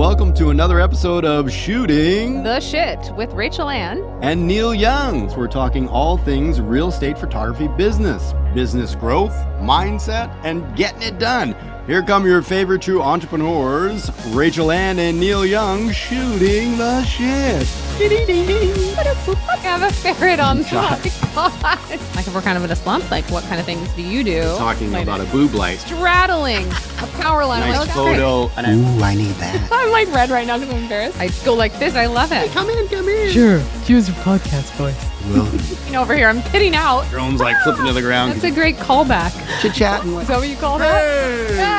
welcome to another episode of Shooting the Shit with Rachel Ann and Neal Young. So we're talking all things real estate photography business growth, mindset, and getting it done. Here come your favorite true entrepreneurs, Rachel Ann and Neal Young, shooting the shit. I have a ferret on the podcast. Like if we're kind of in a slump, like what kind of things do you do? Talking about a boob light. Straddling a power line. Nice photo. Ooh, I need that. I'm like red right now because I'm embarrassed. I go like this. I love it. Come in. Sure, use your podcast voice. You know, over here, I'm pitting out. Drone's like flipping to the ground. That's a great callback. Chit-chatting. Is that what you call that? Hey!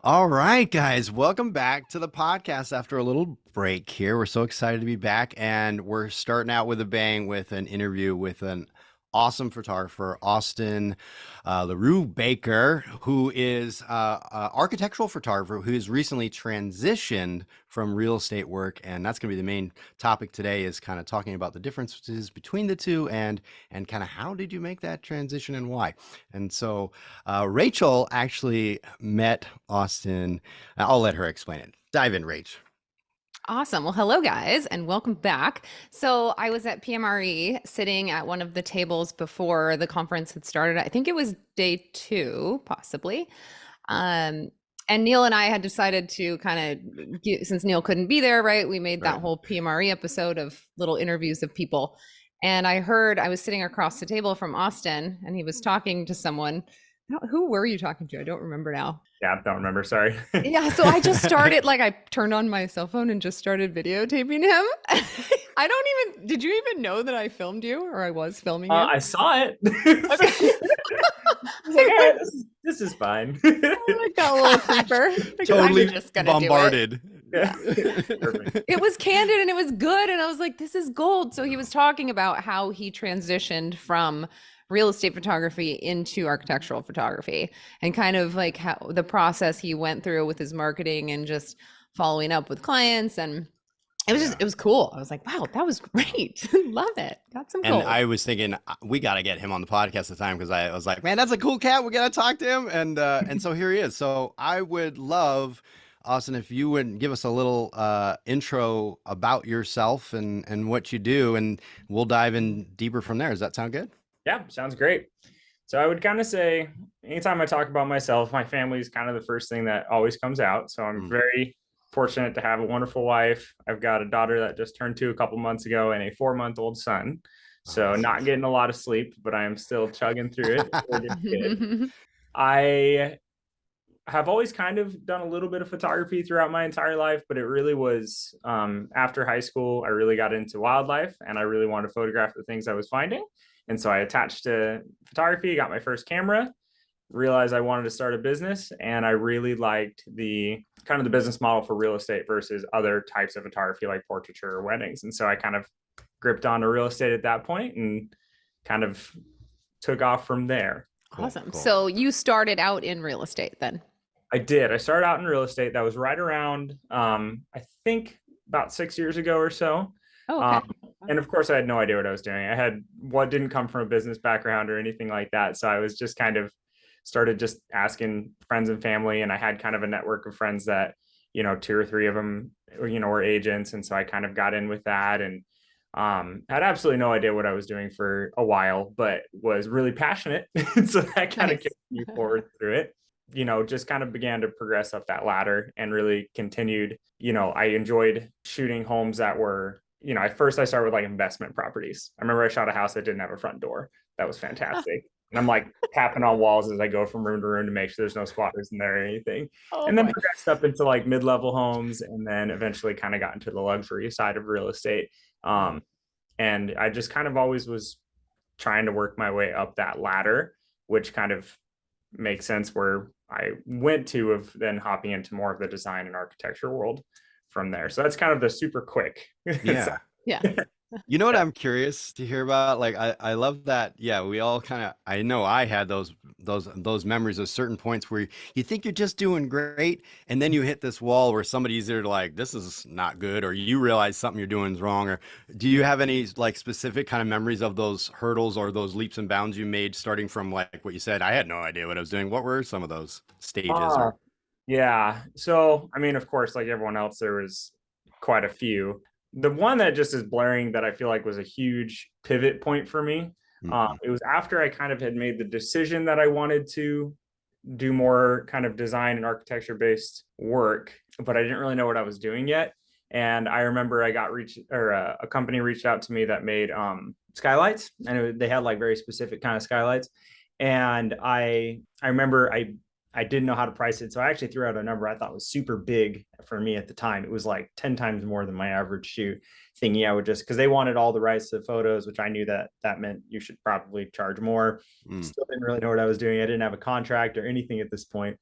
All right, guys, welcome back to the podcast after a little break here. We're so excited to be back, and we're starting out with a bang with an interview with an awesome photographer, Austin LaRue Baker, who is an architectural photographer who has recently transitioned from real estate work. And that's going to be the main topic today, is kind of talking about the differences between the two and kind of how did you make that transition and why. And so Rachel actually met Austin. I'll let her explain it. Dive in, Rach. Awesome. Well, hello guys, and welcome back. So I was at PMRE sitting at one of the tables before the conference had started. I think it was day 2, possibly. And Neal and I had decided to kind of, since Neal couldn't be there, right? We made that whole PMRE episode of little interviews of people. And I was sitting across the table from Austin, and he was talking to someone. Who were you talking to? I don't remember now. Yeah, I don't remember. Sorry. Yeah. So I just started, I turned on my cell phone and just started videotaping him. Did you even know that I filmed you, or I was filming you? I saw it. Okay. I was like, all right, this is fine. I like that little creeper. Totally just gonna bombarded. Yeah. Perfect. It was candid and it was good. And I was like, this is gold. So he was talking about how he transitioned from real estate photography into architectural photography, and kind of like how the process he went through with his marketing and just following up with clients. And it was cool. I was like, wow, that was great. Love it. Got some gold. And I was thinking we got to get him on the podcast at the time, because I was like, man, that's a cool cat. We got to talk to him. And so here he is. So I would love, Austin, if you would give us a little intro about yourself and what you do, and we'll dive in deeper from there. Does that sound good? Yeah, sounds great. So I would kind of say, anytime I talk about myself, my family is kind of the first thing that always comes out. So I'm very fortunate to have a wonderful wife. I've got a daughter that just turned 2 a couple months ago, and a 4-month-old son. So not getting a lot of sleep, but I am still chugging through it. I have always kind of done a little bit of photography throughout my entire life, but it really was after high school, I really got into wildlife, and I really wanted to photograph the things I was finding. And so I attached to photography, got my first camera, realized I wanted to start a business, and I really liked the kind of the business model for real estate versus other types of photography like portraiture or weddings. And so I kind of gripped onto real estate at that point and kind of took off from there. Awesome. Cool. So you started out in real estate then? I did. I started out in real estate. That was right around, I think about 6 years ago or so. Oh, okay. And of course, I had no idea what I was doing. Didn't come from a business background or anything like that. So I was just kind of started just asking friends and family. And I had kind of a network of friends that, 2 or 3 of them, were agents. And so I kind of got in with that, and had absolutely no idea what I was doing for a while, but was really passionate. So that kind of kept me forward through it. Just kind of began to progress up that ladder and really continued. I enjoyed shooting homes that were, at first I started with investment properties. I remember I shot a house that didn't have a front door. That was fantastic. And I'm tapping on walls as I go from room to room to make sure there's no squatters in there or anything. And then progressed up into mid-level homes, and then eventually kind of got into the luxury side of real estate. And I just kind of always was trying to work my way up that ladder, which kind of makes sense where I went to of then hopping into more of the design and architecture world from there. So that's kind of the super quick. Yeah. Yeah. You know what Yeah. I'm curious to hear about? Like I love that. Yeah, we all kind of I know I had those memories of certain points where you think you're just doing great and then you hit this wall where somebody's there like this is not good or you realize something you're doing is wrong or do you have any like specific kind of memories of those hurdles or those leaps and bounds you made starting from like what you said I had no idea what I was doing. What were some of those stages Uh, or yeah. So, I mean, of course, like everyone else, there was quite a few. The one that just is blaring that I feel like was a huge pivot point for me. Mhm. It was after I kind of had made the decision that I wanted to do more kind of design and architecture based work, but I didn't really know what I was doing yet. And I remember I got reached or a company reached out to me that made skylights, and they had like very specific kind of skylights. And I remember I didn't know how to price it, so I actually threw out a number I thought was super big for me at the time. It was like 10 times more than my average shoot, thinking I would just because they wanted all the rights to photos, which I knew that meant you should probably charge more. Mm. Still didn't really know what I was doing. I didn't have a contract or anything at this point.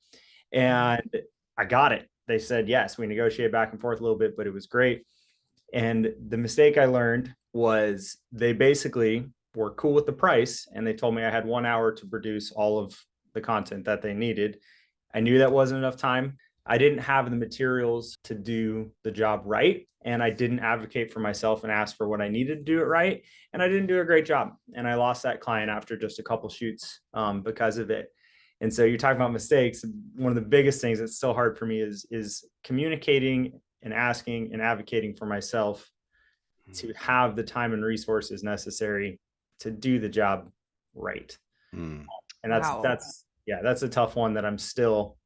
And I got it. They said yes. We negotiated back and forth a little bit, but it was great. And the mistake I learned was they basically were cool with the price and they told me I had 1 hour to produce all of the content that they needed. I knew that wasn't enough time. I didn't have the materials to do the job right. And I didn't advocate for myself and ask for what I needed to do it right. And I didn't do a great job. And I lost that client after just a couple shoots because of it. And so you're talking about mistakes. One of the biggest things that's still hard for me is communicating and asking and advocating for myself to have the time and resources necessary to do the job right. Mm. And Wow. that's a tough one that I'm still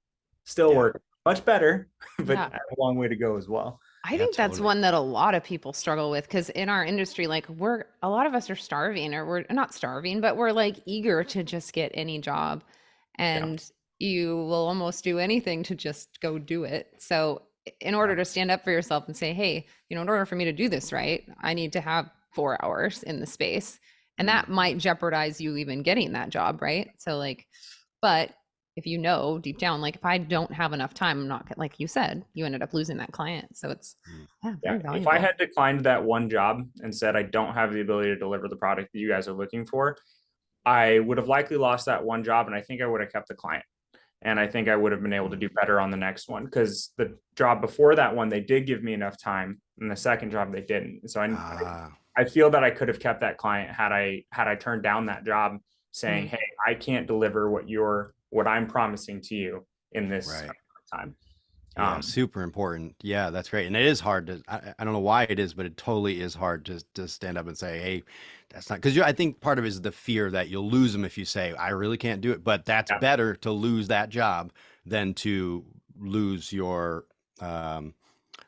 Yeah. working much better, but Yeah. I have a long way to go as well. I Yeah, think that's totally. one that a lot of people struggle with because in our industry, like a lot of us are starving or we're not starving, but we're like eager to just get any job Yeah. and you will almost do anything to just go do it. So in Yeah. order to stand up for yourself and say, hey, in order for me to do this right, I need to have 4 hours in the space. And Mm. that might jeopardize you even getting that job, right? So like, but if you know deep down, like if I don't have enough time, I'm not like you said, you ended up losing that client. So it's Mm. yeah, Yeah. very If I valuable. had declined that one job and said I don't have the ability to deliver the product that you guys are looking for, I would have likely lost that one job and I think I would have kept the client. And I think I would have been able to do better on the next one because the job before that one, they did give me enough time. And the second job, they didn't. So Ah. I feel that I could have kept that client had I turned down that job saying, Mm. hey, I can't deliver what I'm promising to you in this Right. time. Yeah, super important. Yeah, that's great. And it is hard to, I don't know why it is, but it totally is hard to stand up and say, hey, that's not, because I think part of it is the fear that you'll lose them if you say, I really can't do it. But that's Yeah. better to lose that job than to lose your,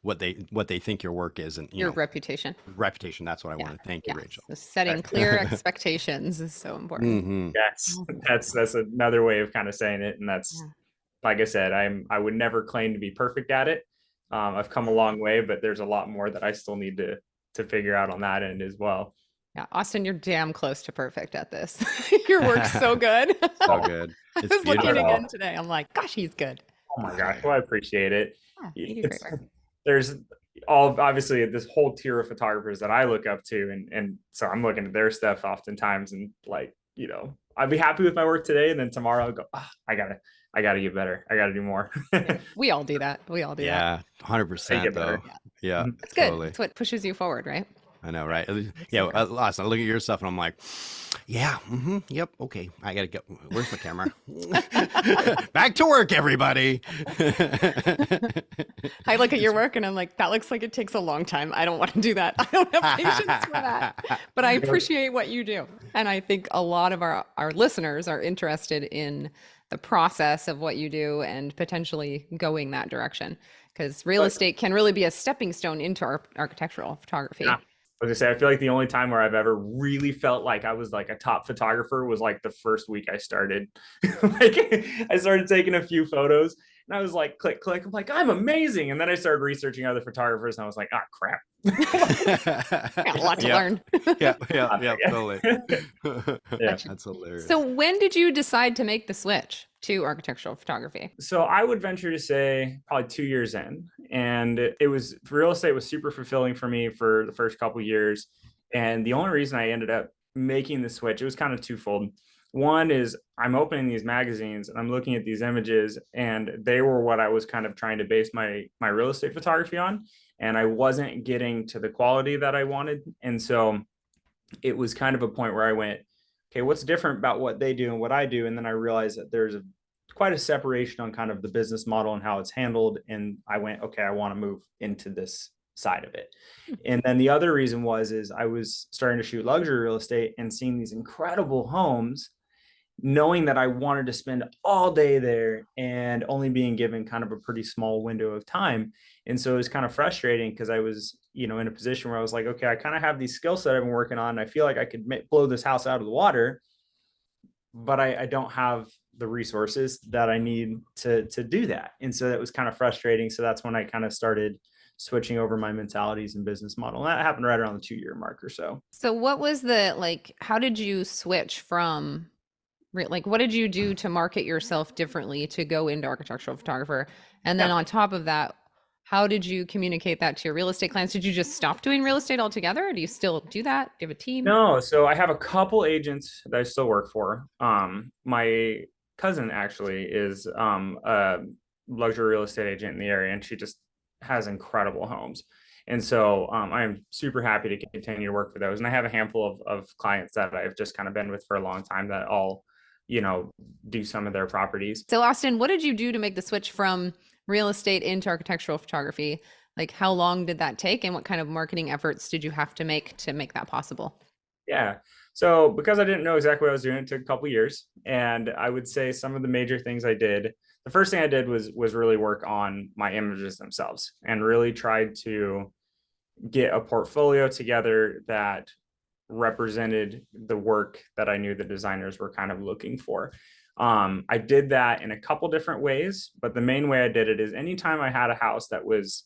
what they think your work is and, Your reputation. reputation. That's what I Yeah. wanted. Thank you, Yeah. Rachel. So setting clear expectations is so important. Hmm. Yes, Yeah. that's another way of kind of saying it. And that's, Yeah. like I said, I would never claim to be perfect at it. I've come a long way, but there's a lot more that I still need to figure out on that end as well. Yeah. Austin, you're damn close to perfect at this. Your work's so good. So Oh, good. I It's was looking beautiful. again today. I'm like, gosh, he's good. oh my gosh, well, I appreciate it. Yeah, you do great It's work. there's all obviously this whole tier of photographers that I look up to, and so I'm looking at their stuff oftentimes, and like I'd be happy with my work today, and then tomorrow I'll go, I gotta get better. I gotta do more. Yeah. We all do that. We all do that. Yeah, I 100% get though. better. Yeah. Yeah, Mhm. It's good. totally. It's what pushes you forward, right? I know, right? Makes Yeah, you grow. last I look at your stuff and I'm like, yeah, yep, okay. I gotta go. Where's my camera? Back to work, everybody. I look at your work and I'm like, that looks like it takes a long time. I don't want to do that. I don't have patience for that. But I appreciate what you do. And I think a lot of our listeners are interested in the process of what you do and potentially going that direction. Because real estate can really be a stepping stone into our architectural photography. Yeah. I was gonna say, I feel like the only time where I've ever really felt like I was like a top photographer was like the first week I started. Like I started taking a few photos and I was like, click, click. I'm like, I'm amazing. And then I started researching other photographers and I was like, ah, crap. Got a lot to Yeah, learn. yeah, totally. Yeah. That's hilarious. So when did you decide to make the switch to architectural photography? So I would venture to say probably 2 years in, and it was real estate was super fulfilling for me for the first couple years. And the only reason I ended up making the switch, it was kind of twofold. One is I'm opening these magazines and I'm looking at these images, and they were what I was kind of trying to base my real estate photography on. And I wasn't getting to the quality that I wanted. And so it was kind of a point where I went, okay, what's different about what they do and what I do? And then I realized that there's quite a separation on kind of the business model and how it's handled. And I went, okay, I want to move into this side of it. And then the other reason is I was starting to shoot luxury real estate and seeing these incredible homes, knowing that I wanted to spend all day there and only being given kind of a pretty small window of time. And so it was kind of frustrating because I was, in a position where I was like, okay, I kind of have these skills that I've been working on. And I feel like I could blow this house out of the water, but I don't have the resources that I need to do that. And so that was kind of frustrating. So that's when I kind of started switching over my mentalities and business model. And that happened right around the 2-year mark or so. So what was how did you switch from what did you do to market yourself differently to go into architectural photographer? And then on top of that, how did you communicate that to your real estate clients? Did you just stop doing real estate altogether? Or do you still do that? Do you have a team? No, so I have a couple agents that I still work for. My cousin actually is a luxury real estate agent in the area, and she just has incredible homes. And so I am super happy to continue to work for those. And I have a handful of clients that I've just kind of been with for a long time that all, do some of their properties. So Austin, what did you do to make the switch from real estate into architectural photography? Like how long did that take, and what kind of marketing efforts did you have to make that possible? Yeah. So because I didn't know exactly what I was doing, it took a couple of years. And I would say some of the major things I did, the first thing I did was really work on my images themselves and really tried to get a portfolio together that represented the work that I knew the designers were kind of looking for. I did that in a couple different ways, but the main way I did it is anytime I had a house that was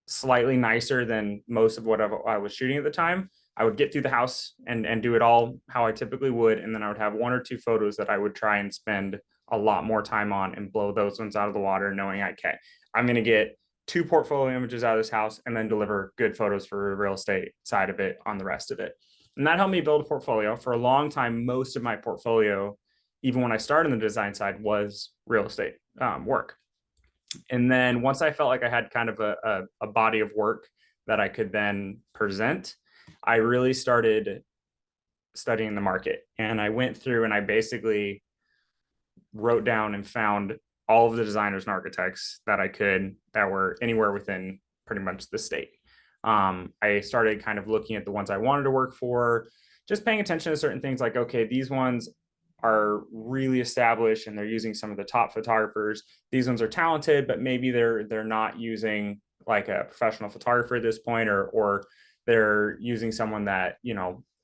slightly nicer than most of what I was shooting at the time, I would get through the house and do it all how I typically would. And then I would have 1 or 2 photos that I would try and spend a lot more time on and blow those ones out of the water, knowing, okay, I'm going to get 2 portfolio images out of this house and then deliver good photos for the real estate side of it on the rest of it. And that helped me build a portfolio. For a long time, most of my portfolio, even when I started in the design side, was real estate work. And then once I felt like I had kind of a body of work that I could then present, I really started studying the market. And I went through and I basically wrote down and found all of the designers and architects that were anywhere within pretty much the state. I started kind of looking at the ones I wanted to work for, just paying attention to certain things like, okay, these ones are really established and they're using some of the top photographers. These ones are talented, but maybe they're not using like a professional photographer at this point, or they're using someone that,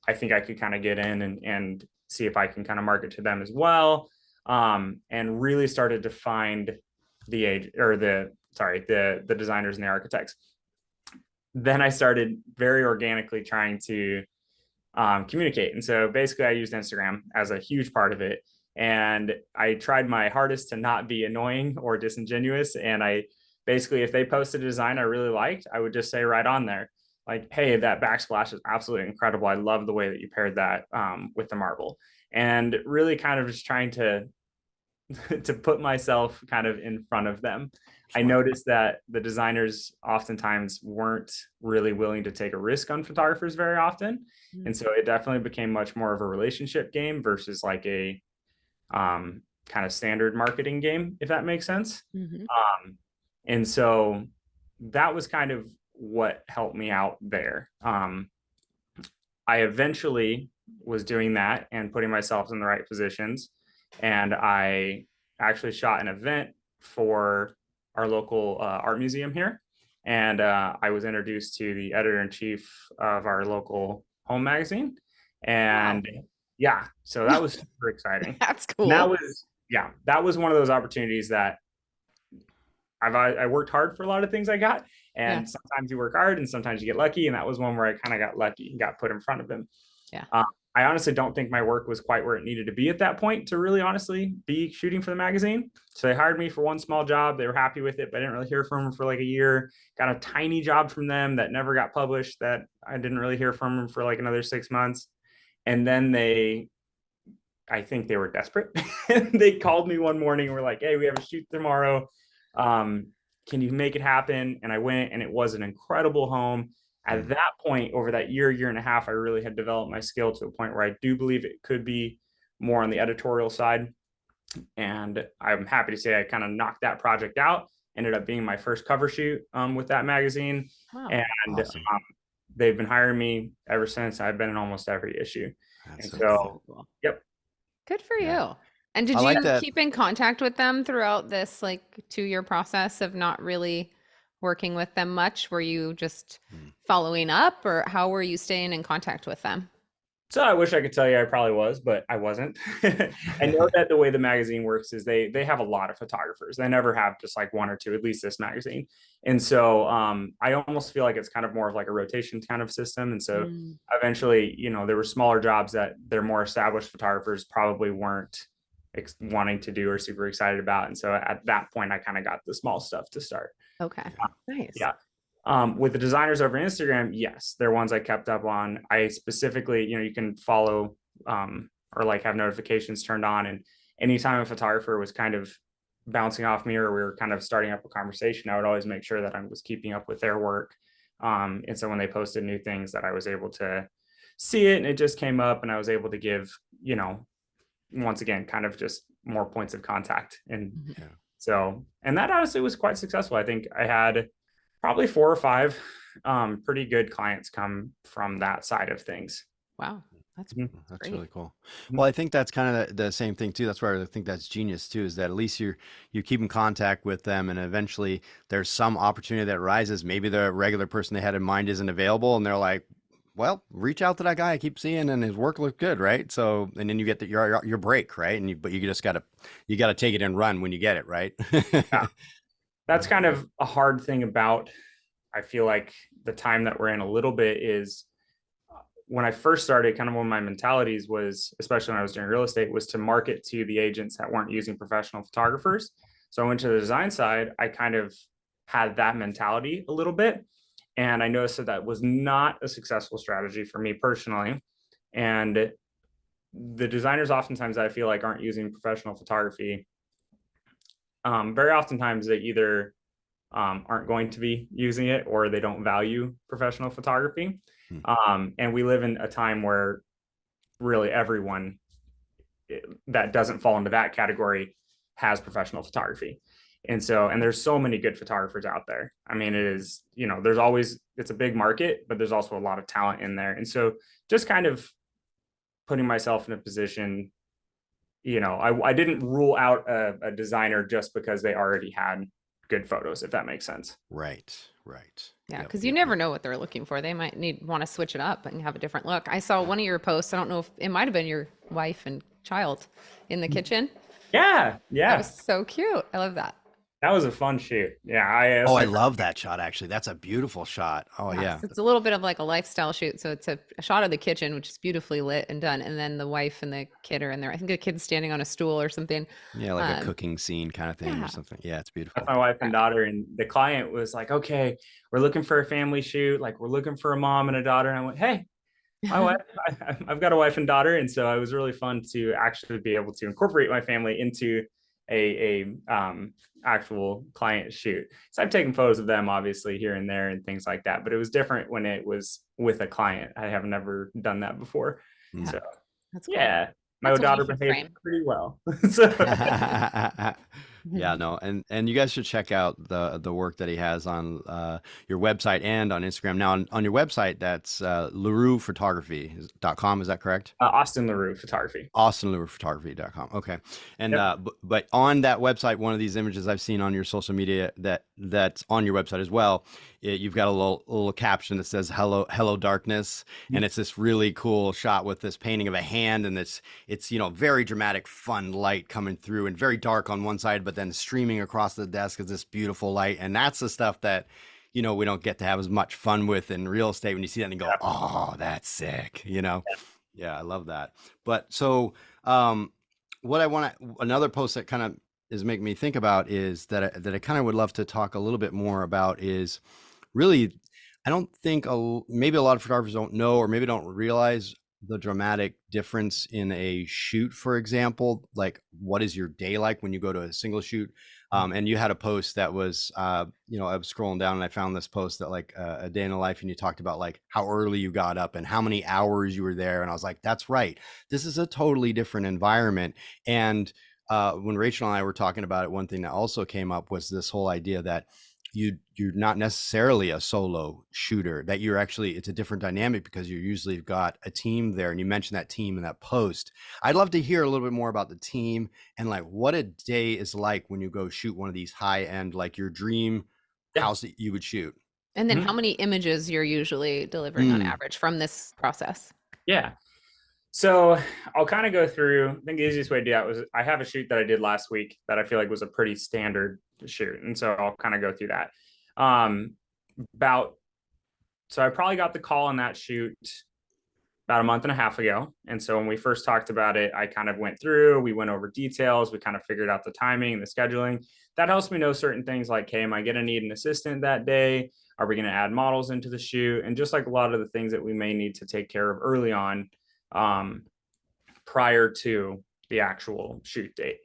I think I could kind of get in and see if I can kind of market to them as well. And really started to find the designers and the architects. Then I started very organically trying to communicate. And so basically I used Instagram as a huge part of it. And I tried my hardest to not be annoying or disingenuous. And I basically, if they posted a design I really liked, I would just say right on there, like, hey, that backsplash is absolutely incredible. I love the way that you paired that with the marble. And really kind of just trying to put myself kind of in front of them. I noticed that the designers oftentimes weren't really willing to take a risk on photographers very often. And so it definitely became much more of a relationship game versus like a kind of standard marketing game, if that makes sense. Mm-hmm. And so that was kind of what helped me out there. I eventually was doing that and putting myself in the right positions. And I actually shot an event for our local art museum here. And I was introduced to the editor-in-chief of our local home magazine. And wow. Yeah, so that was super exciting. That's cool. And that was one of those opportunities that I worked hard for a lot of things I got. And sometimes you work hard and sometimes you get lucky. And that was one where I kind of got lucky and got put in front of him. Yeah. I honestly don't think my work was quite where it needed to be at that point to really honestly be shooting for the magazine. So they hired me for one small job. They were happy with it, but I didn't really hear from them for like a year. Got a tiny job from them that never got published that I didn't really hear from them for like another 6 months. And then I think they were desperate. They called me one morning and were like, hey, we have a shoot tomorrow. Can you make it happen? And I went, and it was an incredible home. At that point, over that year and a half, I really had developed my skill to a point where I do believe it could be more on the editorial side. And I'm happy to say I kind of knocked that project out, ended up being my first cover shoot with that magazine. Wow. And Awesome. they've been hiring me ever since. I've been in almost every issue. That's And so cool. yep. Good for Yeah. you. And did I you like that. keep in contact with them throughout this like 2-year process of not really working with them much? Were you just following up, or how were you staying in contact with them? So I wish I could tell you I probably was, but I wasn't. I know that the way the magazine works is they have a lot of photographers. They never have just like one or two, at least this magazine. And so I almost feel like it's kind of more of like a rotation kind of system. And so eventually, there were smaller jobs that their more established photographers probably weren't wanting to do or super excited about. And so at that point, I kind of got the small stuff to start. Okay. Nice. Yeah. With the designers over Instagram, yes, they're ones I kept up on. I specifically, you can follow or like have notifications turned on. And anytime a photographer was kind of bouncing off me or we were kind of starting up a conversation, I would always make sure that I was keeping up with their work. And so when they posted new things that I was able to see it and it just came up and I was able to give, once again, kind of just more points of contact. And so, and that honestly was quite successful. I think I had probably 4 or 5 pretty good clients come from that side of things. Wow. That's That's great. really cool. Well, I think that's kind of the same thing too. That's where I think that's genius too, is that at least you keep in contact with them, and eventually there's some opportunity that rises. Maybe the regular person they had in mind isn't available, and they're like, well, reach out to that guy I keep seeing and his work looked good, right? So, and then you get your break, right? But you just gotta take it and run when you get it, right? Yeah. That's kind of a hard thing about, I feel like the time that we're in a little bit is when I first started, kind of one of my mentalities was, especially when I was doing real estate, was to market to the agents that weren't using professional photographers. So I went to the design side. I kind of had that mentality a little bit. And I noticed that was not a successful strategy for me personally. And the designers oftentimes I feel like aren't using professional photography. Very oftentimes they either aren't going to be using it or they don't value professional photography. And we live in a time where really everyone that doesn't fall into that category has professional photography. And there's so many good photographers out there. I mean, it is, it's a big market, but there's also a lot of talent in there. And so just kind of putting myself in a position, I didn't rule out a designer just because they already had good photos, if that makes sense. Right. Yeah, because you never know what they're looking for. They might want to switch it up and have a different look. I saw one of your posts. I don't know if it might have been your wife and child in the kitchen. Yeah. That was so cute. I love that. That was a fun shoot. Yeah. I love that shot. Actually, that's a beautiful shot. Oh yeah. It's a little bit of like a lifestyle shoot. So it's a shot of the kitchen, which is beautifully lit and done. And then the wife and the kid are in there. I think the kid's standing on a stool or something. Yeah, like a cooking scene kind of thing or something. Yeah, it's beautiful. That's my wife and daughter. And the client was like, okay, we're looking for a family shoot. Like we're looking for a mom and a daughter. And I went, hey, my wife, I've got a wife and daughter. And so it was really fun to actually be able to incorporate my family into a actual client shoot. So I've taken photos of them obviously here and there and things like that, but it was different when it was with a client. I have never done that before. So that's cool. Yeah, my daughter behaved pretty well. Yeah, no, and you guys should check out the work that he has on your website and on Instagram. Now on your website, that's LaRuePhotography.com. Is that correct? Austin LaRue Photography. AustinLaRuePhotography.com. Okay, and but on that website, one of these images I've seen on your social media that's on your website as well. You've got a little caption that says "Hello Darkness," and it's this really cool shot with this painting of a hand, and it's very dramatic, fun light coming through, and very dark on one side, but then streaming across the desk is this beautiful light, and that's the stuff that we don't get to have as much fun with in real estate when you see that and you go, oh, that's sick, Yeah, Yeah, I love that. But so, um, what I want to, another post that kind of is making me think about is that I kind of would love to talk a little bit more about is really, I don't think maybe a lot of photographers don't know or maybe don't realize the dramatic difference in a shoot. For example, like what is your day like when you go to a single shoot? And you had a post that was, you know, I was scrolling down and I found this post that like a day in the life, and you talked about like how early you got up and how many hours you were there. And I was like, that's right. This is a totally different environment. And when Rachel and I were talking about it, one thing that also came up was this whole idea that you're not necessarily a solo shooter, that you're actually, it's a different dynamic because you usually got a team there. And you mentioned that team in that post. I'd love to hear a little bit more about the team and like what a day is like when you go shoot one of these high end, like your dream house that you would shoot. And then how many images you're usually delivering on average from this process? Yeah. So I'll kind of go through, I think the easiest way to do that was I have a shoot that I did last week that I feel like was a pretty standard shoot. And so I'll kind of go through that. So I probably got the call on that shoot about a month and a half ago. And so when we first talked about it, I kind of went through, we went over details, we kind of figured out the timing, the scheduling. That helps me know certain things like, hey, am I going to need an assistant that day? Are we going to add models into the shoot? And just like a lot of the things that we may need to take care of early on, prior to the actual shoot date.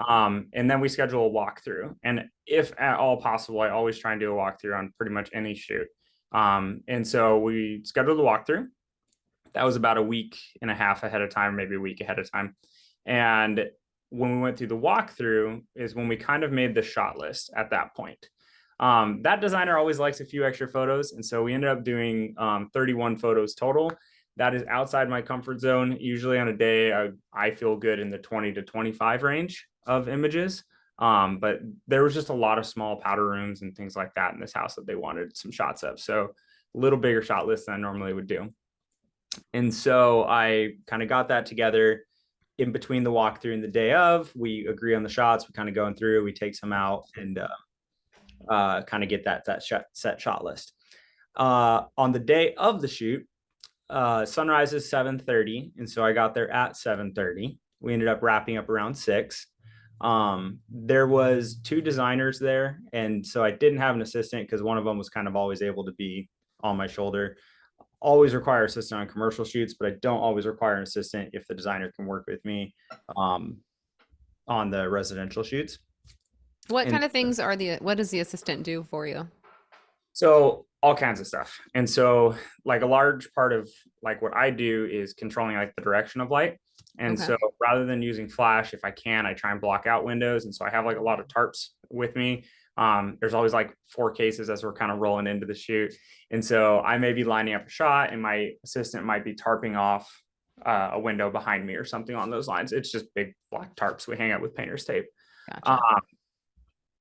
And then we schedule a walkthrough. And if at all possible, I always try and do a walkthrough on pretty much any shoot. And so we scheduled the walkthrough. That was about a week and a half ahead of time, maybe a week ahead of time. And when we went through the walkthrough is when we kind of made the shot list at that point. That designer always likes a few extra photos. And so we ended up doing 31 photos total. That is outside my comfort zone. Usually on a day, I feel good in the 20 to 25 range of images. But there was just a lot of small powder rooms and things like that in this house that they wanted some shots of. So a little bigger shot list than I normally would do. And so I kind of got that together in between the walkthrough and the day of. We agree on the shots. We kind of going through, we take some out and kind of get that set shot list. On the day of the shoot, sunrise is 7:30, and so I got there at 7:30. We ended up wrapping up around 6. There was 2 designers there, and so I didn't have an assistant because one of them was kind of always able to be on my shoulder. Always require assistant on commercial shoots, but I don't always require an assistant if the designer can work with me on the residential shoots. What kind of things what does the assistant do for you? So all kinds of stuff. And so like a large part of like what I do is controlling like the direction of light. And so rather than using flash, if I can, I try and block out windows. And so I have like a lot of tarps with me. There's always like 4 cases as we're kind of rolling into the shoot. And so I may be lining up a shot and my assistant might be tarping off a window behind me or something on those lines. It's just big black tarps we hang out with painter's tape. Gotcha.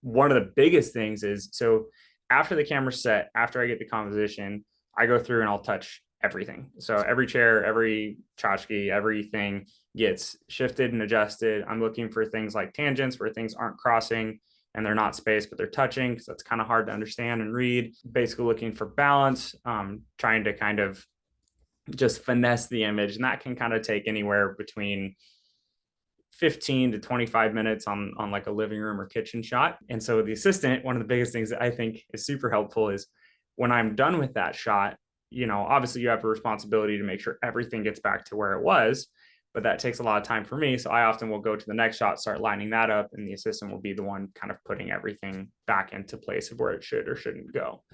One of the biggest things is, so after the camera's set, after I get the composition, I go through and I'll touch everything. So every chair, every tchotchke, everything gets shifted and adjusted. I'm looking for things like tangents where things aren't crossing and they're not spaced, but they're touching, because that's kind of hard to understand and read. Basically looking for balance, trying to kind of just finesse the image. And that can kind of take anywhere between 15 to 25 minutes on like a living room or kitchen shot. And so the assistant, one of the biggest things that I think is super helpful is when I'm done with that shot, you know, obviously you have a responsibility to make sure everything gets back to where it was, but that takes a lot of time for me. So I often will go to the next shot, start lining that up, and the assistant will be the one kind of putting everything back into place of where it should or shouldn't go.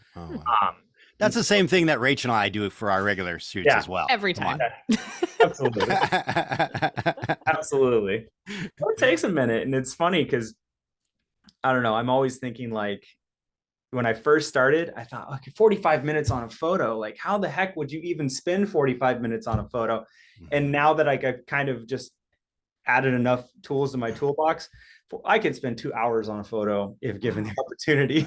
That's the same thing that Rachel and I do for our regular shoots as well. Every time. Absolutely. Absolutely. Well, it takes a minute. And it's funny because I don't know, I'm always thinking like when I first started, I thought, okay, 45 minutes on a photo, like how the heck would you even spend 45 minutes on a photo? And now that I've kind of just added enough tools to my toolbox, I could spend 2 hours on a photo if given the opportunity.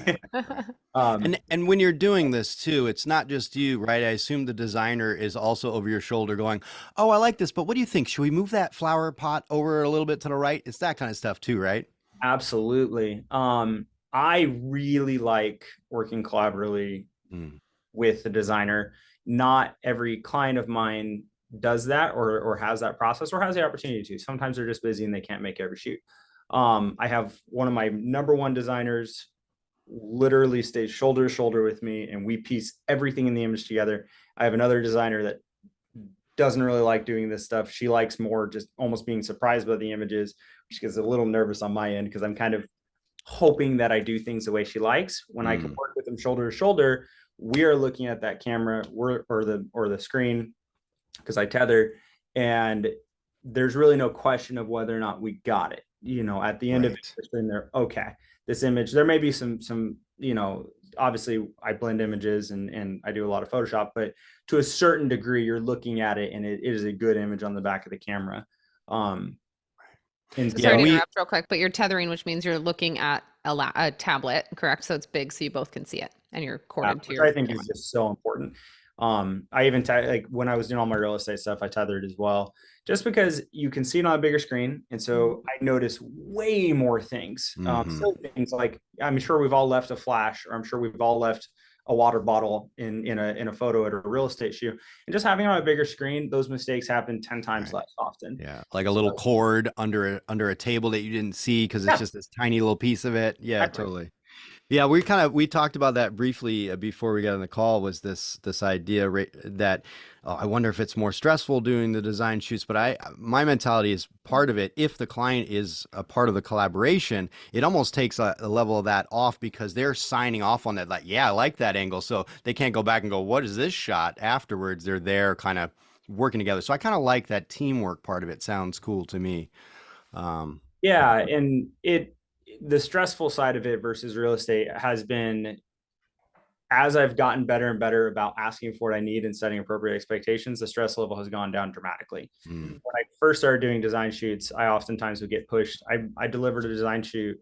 And when you're doing this too, it's not just you, right? I assume the designer is also over your shoulder going, oh, I like this, but what do you think? Should we move that flower pot over a little bit to the right? It's that kind of stuff too, right? Absolutely. I really like working collaboratively with the designer. Not every client of mine does that or has that process or has the opportunity to. Sometimes they're just busy and they can't make every shoot. I have one of my number one designers literally stays shoulder to shoulder with me, and we piece everything in the image together. I have another designer that doesn't really like doing this stuff. She likes more just almost being surprised by the images, which gets a little nervous on my end because I'm kind of hoping that I do things the way she likes. When I can work with them shoulder to shoulder, we are looking at that camera or the screen because I tether, and there's really no question of whether or not we got it. At the end of it, we're sitting there, okay, this image, there may be some, obviously I blend images and I do a lot of Photoshop, but to a certain degree, you're looking at it and it is a good image on the back of the camera. So sorry to interrupt real quick, but you're tethering, which means you're looking at a tablet, correct? So it's big, so you both can see it, and you're corded to your. I think is just so important. I even like when I was doing all my real estate stuff, I tethered as well, just because you can see it on a bigger screen, and so I notice way more things. So things like I'm sure we've all left a flash, or I'm sure we've all left a water bottle in a photo at a real estate shoot, and just having it on a bigger screen, those mistakes happen 10 times less often. Yeah, like a little cord under a table that you didn't see because it's just this tiny little piece of it. Yeah, totally. Yeah, we talked about that briefly before we got on the call. Was this idea that I wonder if it's more stressful doing the design shoots? But my mentality is part of it. If the client is a part of the collaboration, it almost takes a level of that off because they're signing off on that. Like, yeah, I like that angle, so they can't go back and go, what is this shot? Afterwards, they're there, kind of working together. So I kind of like that teamwork part of it. Sounds cool to me. Yeah, and the stressful side of it versus real estate has been, as I've gotten better and better about asking for what I need and setting appropriate expectations, the stress level has gone down dramatically. When I first started doing design shoots, I oftentimes would get pushed. I delivered a design shoot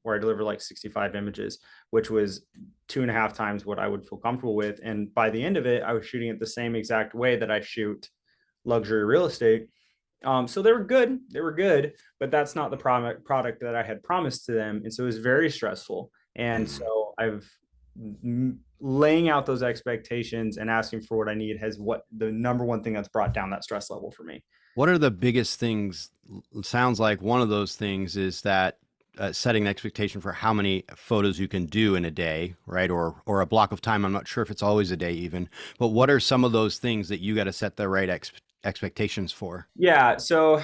where I delivered like 65 images, which was 2.5 times what I would feel comfortable with. And by the end of it, I was shooting it the same exact way that I shoot luxury real estate. So they were good, but that's not the product that I had promised to them. And so it was very stressful. And so laying out those expectations and asking for what I need has the number one thing that's brought down that stress level for me. What are the biggest things? Sounds like one of those things is that setting an expectation for how many photos you can do in a day, right? Or a block of time. I'm not sure if it's always a day even, but what are some of those things that you got to set the right expectations for? Yeah. So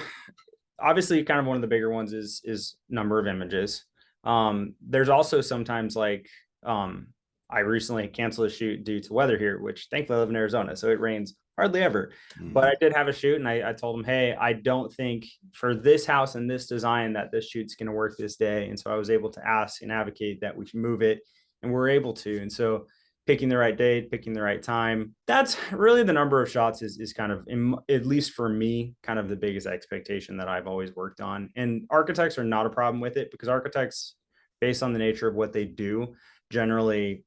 obviously kind of one of the bigger ones is number of images. There's also sometimes like, I recently canceled a shoot due to weather here, which thankfully I live in Arizona, so it rains hardly ever. But I did have a shoot and I told them, hey, I don't think for this house and this design that this shoot's going to work this day. And so I was able to ask and advocate that we should move it, and we're able to. And so picking the right date, picking the right time, that's really the number of shots is kind of, at least for me, kind of the biggest expectation that I've always worked on. And architects are not a problem with it because architects, based on the nature of what they do, generally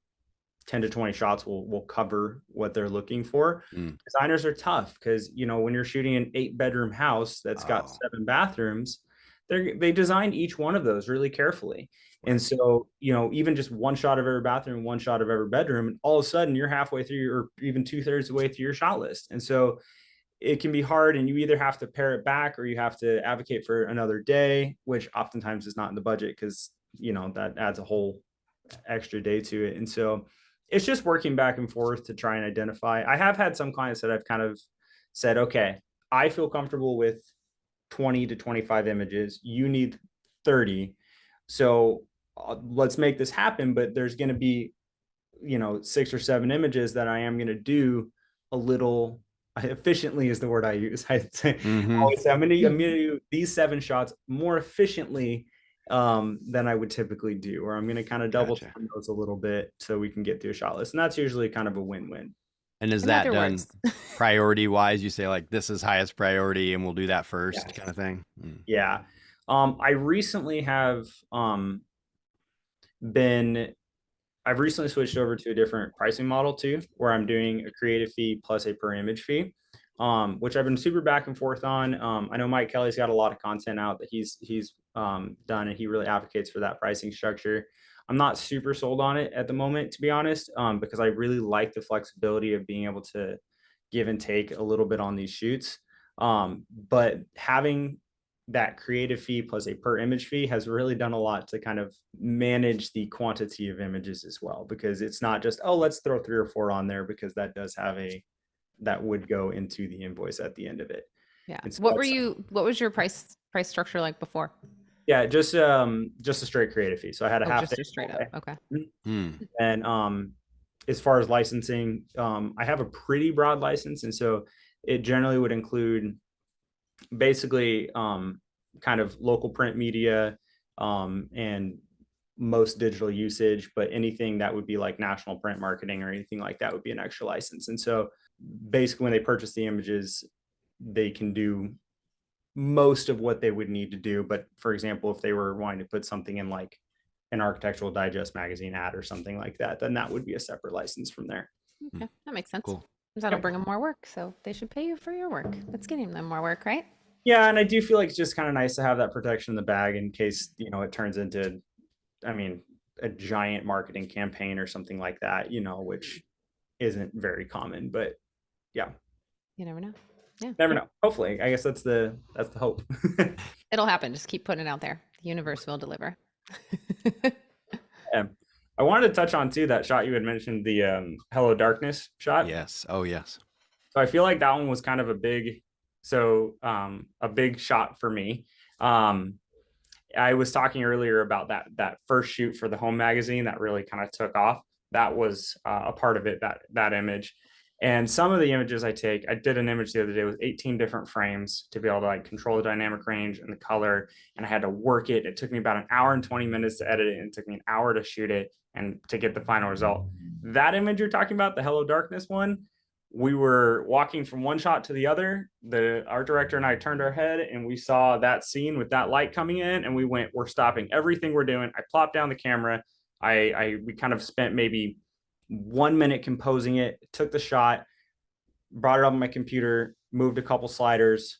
10 to 20 shots will cover what they're looking for. Designers are tough because, when you're shooting an 8-bedroom house that's got 7 bathrooms, they designed each one of those really carefully. And so, even just one shot of every bathroom, one shot of every bedroom, and all of a sudden you're halfway through or even 2/3 the way through your shot list. And so it can be hard, and you either have to pare it back or you have to advocate for another day, which oftentimes is not in the budget because, that adds a whole extra day to it. And so it's just working back and forth to try and identify. I have had some clients that I've kind of said, okay, I feel comfortable with 20 to 25 images. You need 30. So let's make this happen. But there's going to be, 6 or 7 images that I am going to do a little efficiently is the word I use. I say, always, I'm going to do these 7 shots more efficiently than I would typically do, or I'm going to kind of double check those a little bit so we can get through a shot list. And that's usually kind of a win-win. And is that done priority wise? You say like, this is highest priority and we'll do that first kind of thing. Yeah. I recently have, I've recently switched over to a different pricing model too, where I'm doing a creative fee plus a per image fee, which I've been super back and forth on. I know Mike Kelly's got a lot of content out that he's done, and he really advocates for that pricing structure. I'm not super sold on it at the moment, to be honest, because I really like the flexibility of being able to give and take a little bit on these shoots. But having that creative fee plus a per image fee has really done a lot to kind of manage the quantity of images as well, because it's not just, oh, let's throw 3 or 4 on there, because that does have that would go into the invoice at the end of it. Yeah. And so What was your price structure like before? Yeah, just a straight creative fee. So I had a Oh, half just day. a straight up. Okay. And as far as licensing, I have a pretty broad license, and so it generally would include basically kind of local print media and most digital usage, but anything that would be like national print marketing or anything like that would be an extra license. And so basically when they purchase the images, they can do most of what they would need to do. But for example, if they were wanting to put something in like an Architectural Digest magazine ad or something like that, then that would be a separate license from there. Okay. That makes sense. Cool. That'll bring them more work. So they should pay you for your work. That's getting them more work, right? Yeah, and I do feel like it's just kind of nice to have that protection in the bag in case, it turns into, I mean, a giant marketing campaign or something like that, which isn't very common, but yeah. You never know. Yeah. Never know. Hopefully, I guess that's the hope. It'll happen. Just keep putting it out there. The universe will deliver. Yeah. I wanted to touch on too that shot you had mentioned, the Hello Darkness shot. Yes. Oh, yes. So I feel like that one was kind of a big shot for me. I was talking earlier about that first shoot for the home magazine that really kind of took off. That was a part of it, that image. And some of the images I did an image the other day with 18 different frames to be able to like control the dynamic range and the color. And I had to work it. It took me about an hour and 20 minutes to edit it. And it took me an hour to shoot it and to get the final result. That image you're talking about, the Hello Darkness one, we were walking from one shot to the other. The art director and I turned our head and we saw that scene with that light coming in, and we went, we're stopping everything we're doing. I plopped down the camera. We kind of spent maybe 1 minute composing it, took the shot, brought it up on my computer, moved a couple sliders,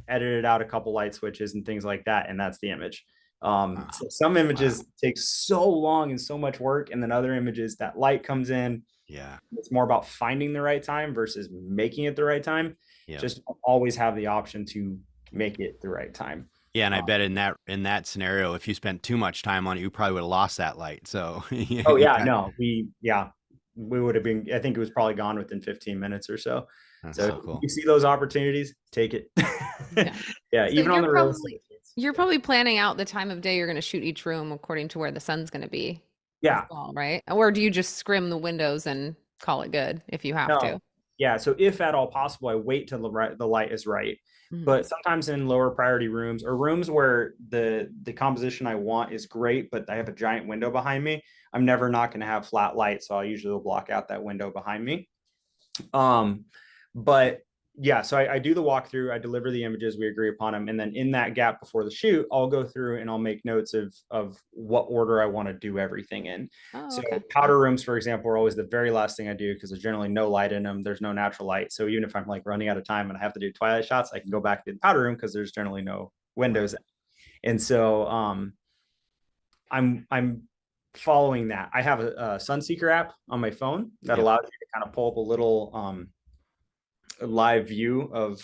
edited out a couple light switches and things like that, and that's the image. So some images take so long and so much work, and then other images that light comes in. Yeah. It's more about finding the right time versus making it the right time. Yeah. Just always have the option to make it the right time. Yeah, and I bet in that scenario, if you spent too much time on it, you probably would have lost that light. So we would have been, I think it was probably gone within 15 minutes or so. That's so so cool. You see those opportunities, take it. Yeah, So even on the road. You're probably planning out the time of day you're going to shoot each room according to where the sun's going to be. Yeah. Well, right? Or do you just scrim the windows and call it good if you have to? Yeah. So if at all possible, I wait till the light is right. But sometimes in lower priority rooms or rooms where the composition I want is great, but I have a giant window behind me, I'm never not going to have flat light. So I usually will block out that window behind me. But yeah, so I do the walkthrough, I deliver the images, we agree upon them. And then in that gap before the shoot, I'll go through and I'll make notes of what order I want to do everything in. So powder rooms, for example, are always the very last thing I do because there's generally no light in them. There's no natural light. So even if I'm like running out of time and I have to do twilight shots, I can go back to the powder room because there's generally no windows. And so I'm following that. I have a Sunseeker app on my phone that allows you to kind of pull up a little live view of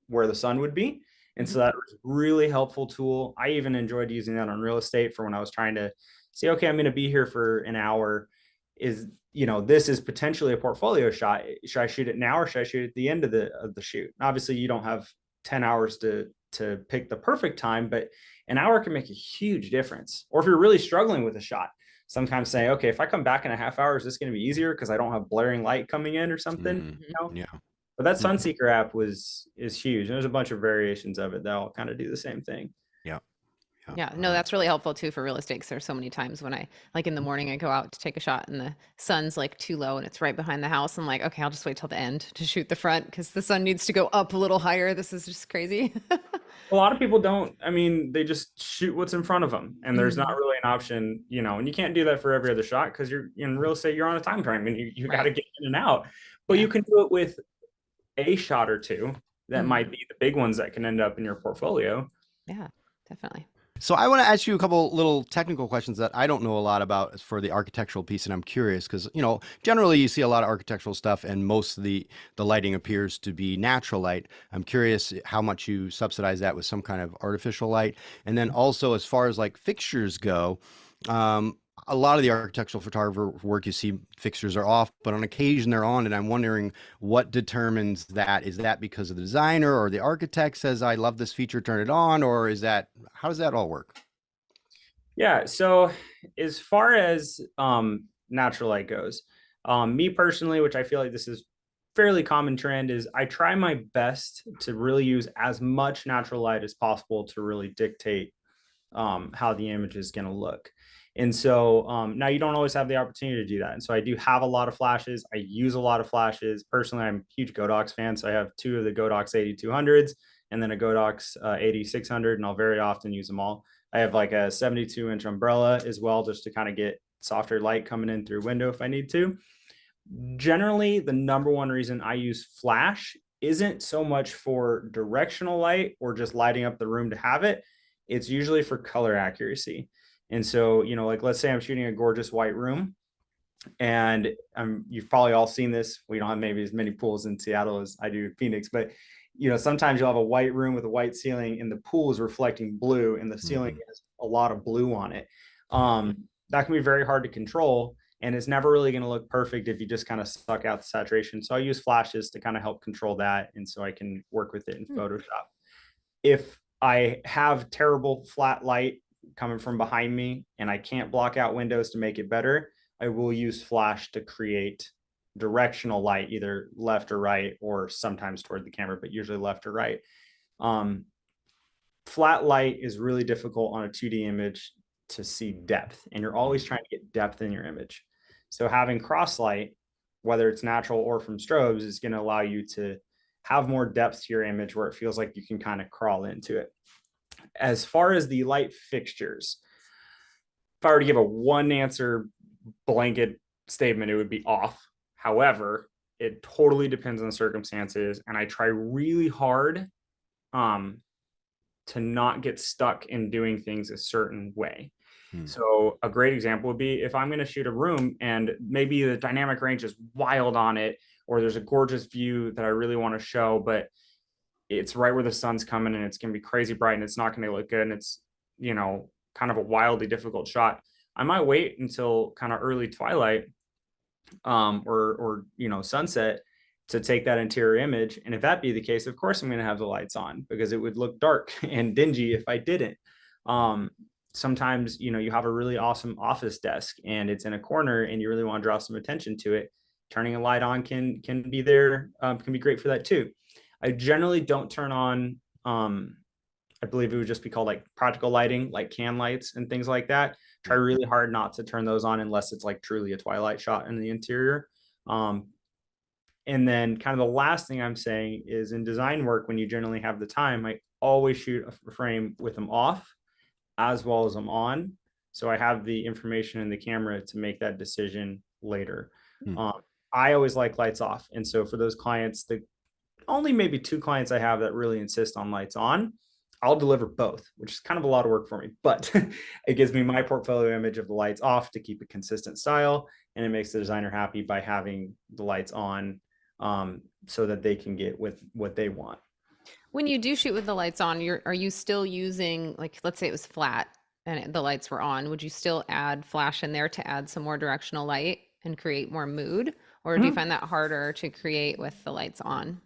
where the sun would be. And so that was a really helpful tool. I even enjoyed using that on real estate for when I was trying to say, okay, I'm going to be here for an hour. This is potentially a portfolio shot. Should I shoot it now or should I shoot it at the end of the shoot? Obviously you don't have 10 hours to pick the perfect time, but an hour can make a huge difference. Or if you're really struggling with a shot, sometimes say, okay, if I come back in a half hour, is this going to be easier because I don't have blaring light coming in or something? Yeah. But that Sunseeker app is huge. And there's a bunch of variations of it that all kind of do the same thing. Yeah, no, that's really helpful too for real estate. Cause there's so many times when I, like in the morning, I go out to take a shot and the sun's like too low and it's right behind the house. I'm like, okay, I'll just wait till the end to shoot the front because the sun needs to go up a little higher. This is just crazy. A lot of people don't, they just shoot what's in front of them. And there's not really an option, and you can't do that for every other shot because you're in real estate, you're on a time frame and you got to get in and out. But you can do it with a shot or two that might be the big ones that can end up in your portfolio. Yeah, definitely. So I want to ask you a couple little technical questions that I don't know a lot about for the architectural piece, and I'm curious because generally you see a lot of architectural stuff, and most of the lighting appears to be natural light. I'm curious how much you subsidize that with some kind of artificial light, and then also as far as like fixtures go. Um, a lot of the architectural photographer work you see fixtures are off, but on occasion they're on, and I'm wondering what determines that. Is that because of the designer or the architect says, I love this feature, turn it on? Or is that, how does that all work? Yeah. So as far as natural light goes, me personally, which I feel like this is fairly common trend, is I try my best to really use as much natural light as possible to really dictate how the image is going to look. And so now you don't always have the opportunity to do that. And so I do have a lot of flashes. I use a lot of flashes. Personally, I'm a huge Godox fan. So I have two of the Godox 8200s and then a Godox 8600, and I'll very often use them all. I have like a 72-inch umbrella as well, just to kind of get softer light coming in through window if I need to. Generally, the number one reason I use flash isn't so much for directional light or just lighting up the room to have it. It's usually for color accuracy. And so, like let's say I'm shooting a gorgeous white room, and you've probably all seen this. We don't have maybe as many pools in Seattle as I do in Phoenix, but sometimes you'll have a white room with a white ceiling and the pool is reflecting blue and the ceiling has a lot of blue on it. That can be very hard to control, and it's never really going to look perfect if you just kind of suck out the saturation. So I use flashes to kind of help control that, and so I can work with it in Photoshop. If I have terrible flat light coming from behind me and I can't block out windows to make it better, I will use flash to create directional light, either left or right, or sometimes toward the camera, but usually left or right. Flat light is really difficult on a 2D image to see depth, and you're always trying to get depth in your image. So having cross light, whether it's natural or from strobes, is going to allow you to have more depth to your image where it feels like you can kind of crawl into it. As far as the light fixtures, if I were to give a one answer blanket statement, it would be off. However, it totally depends on the circumstances, and I try really hard to not get stuck in doing things a certain way. So a great example would be if I'm going to shoot a room and maybe the dynamic range is wild on it, or there's a gorgeous view that I really want to show, but it's right where the sun's coming and it's going to be crazy bright and it's not going to look good, and it's kind of a wildly difficult shot. I might wait until kind of early twilight or sunset to take that interior image. And if that be the case, of course I'm going to have the lights on, because it would look dark and dingy if I didn't. Sometimes you have a really awesome office desk and it's in a corner and you really want to draw some attention to it. Turning a light on can be there, can be great for that too. I generally don't turn on I believe it would just be called like practical lighting, like can lights and things like that. Try really hard not to turn those on unless it's like truly a twilight shot in the interior. And then kind of the last thing I'm saying is, in design work, when you generally have the time, I always shoot a frame with them off as well as them on. So I have the information in the camera to make that decision later. I always like lights off. And so for those clients, the only maybe two clients I have that really insist on lights on, I'll deliver both, which is kind of a lot of work for me, but it gives me my portfolio image of the lights off to keep a consistent style. And it makes the designer happy by having the lights on, so that they can get with what they want. When you do shoot with the lights on, are you still using, like, let's say it was flat and the lights were on, would you still add flash in there to add some more directional light and create more mood? Or do you find that harder to create with the lights on?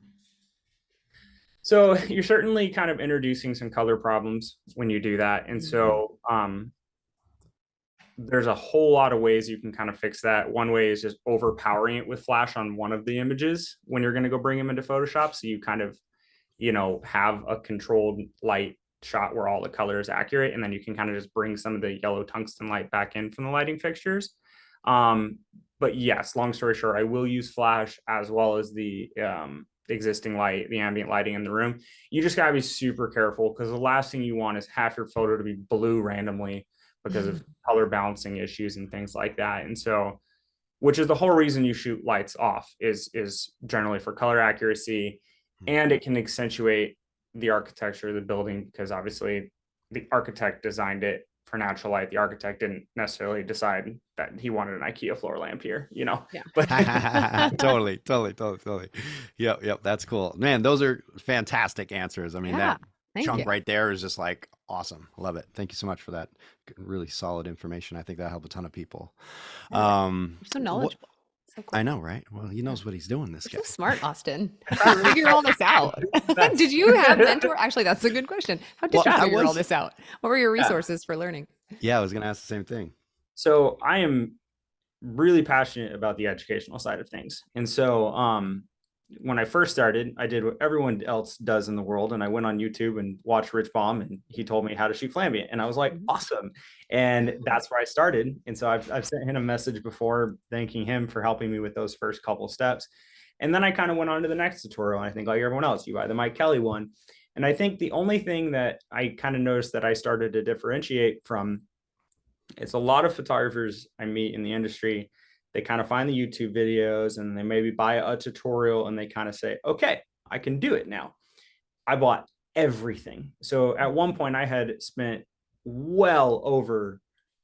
So you're certainly kind of introducing some color problems when you do that. And so there's a whole lot of ways you can kind of fix that. One way is just overpowering it with flash on one of the images when you're going to go bring them into Photoshop. So you kind of, have a controlled light shot where all the color is accurate. And then you can kind of just bring some of the yellow tungsten light back in from the lighting fixtures. But yes, long story short, I will use flash as well as the existing light, the ambient lighting in the room. You just got to be super careful, because the last thing you want is half your photo to be blue randomly because of color balancing issues and things like that. And so, which is the whole reason you shoot lights off, is generally for color accuracy, and it can accentuate the architecture of the building, because obviously the architect designed it for natural light. The architect didn't necessarily decide that he wanted an IKEA floor lamp here, you know. Yeah. But Totally. Yep. That's cool. Man, those are fantastic answers. I mean, Yeah. that Thank chunk you. right there is just like awesome. Love it. Thank you so much for that really solid information. I think that helped a ton of people. Yeah. You're so What knowledgeable. So cool. I know, right? Well, he Yeah. knows what he's doing, this You're guy. so smart, Austin. How did you figure all this out? Did you have mentor? Actually, that's a good question. How did Well, you I figure all was, this out? What were your yeah. resources for learning? yeah, I was gonna ask the same thing. So I am really passionate about the educational side of things. And so when I first started, I did what everyone else does in the world. And I went on YouTube and watched Rich Baum, and he told me how to shoot flambient. And I was like, awesome. And that's where I started. And so I've sent him a message before thanking him for helping me with those first couple steps. And then I kind of went on to the next tutorial. And I think like everyone else, you buy the Mike Kelly one. And I think the only thing that I kind of noticed that I started to differentiate from, it's a lot of photographers I meet in the industry. They kind of find the YouTube videos and they maybe buy a tutorial and they kind of say, okay, I can do it now. I bought everything. So at one point I had spent well over